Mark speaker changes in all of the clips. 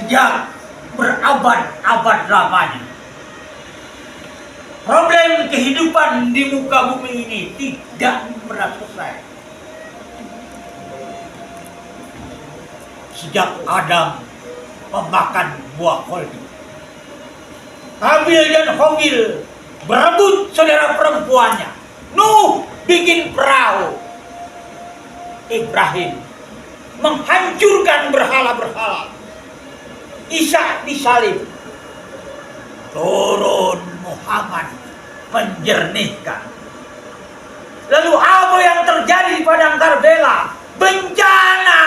Speaker 1: Sejak berabad-abad lamanya, problem kehidupan di muka bumi ini tidak pernah selesai. Sejak Adam memakan buah holdi, Habil dan Qabil berebut saudara perempuannya. Nuh bikin perahu, Ibrahim menghancurkan berhala-berhala, Isa disalib, turun Muhammad menjernihkan. Lalu apa yang terjadi di padang Karbela? Bencana.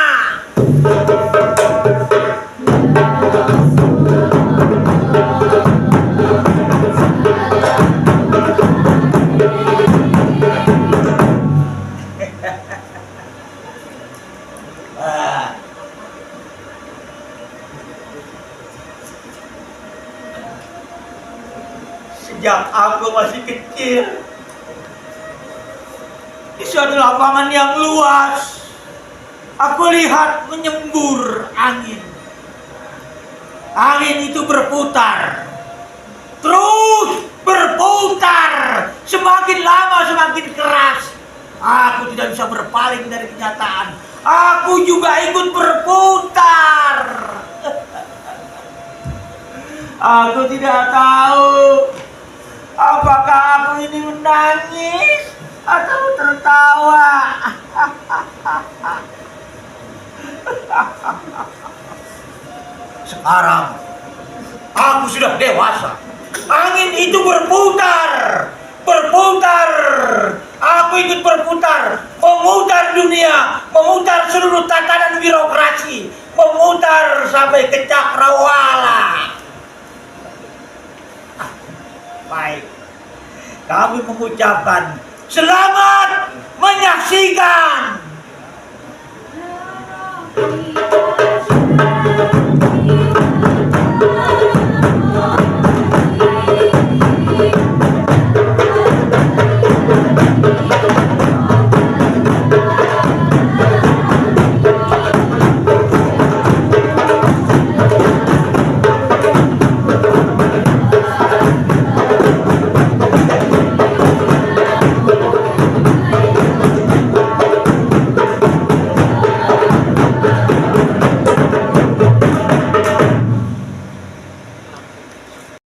Speaker 1: Sejak aku masih kecil, di suatu lapangan yang luas, aku lihat menyembur angin. Angin itu berputar, terus berputar, semakin lama semakin keras. Aku tidak bisa berpaling dari kenyataan. Aku juga ikut berputar. Aku tidak tahu apakah aku ini menangis atau tertawa. Sekarang aku sudah dewasa. Angin itu berputar, berputar. Aku ikut berputar, memutar dunia, memutar seluruh tatanan birokrasi, memutar sampai ke cakrawala. Baik, kami mengucapkan selamat menyaksikan.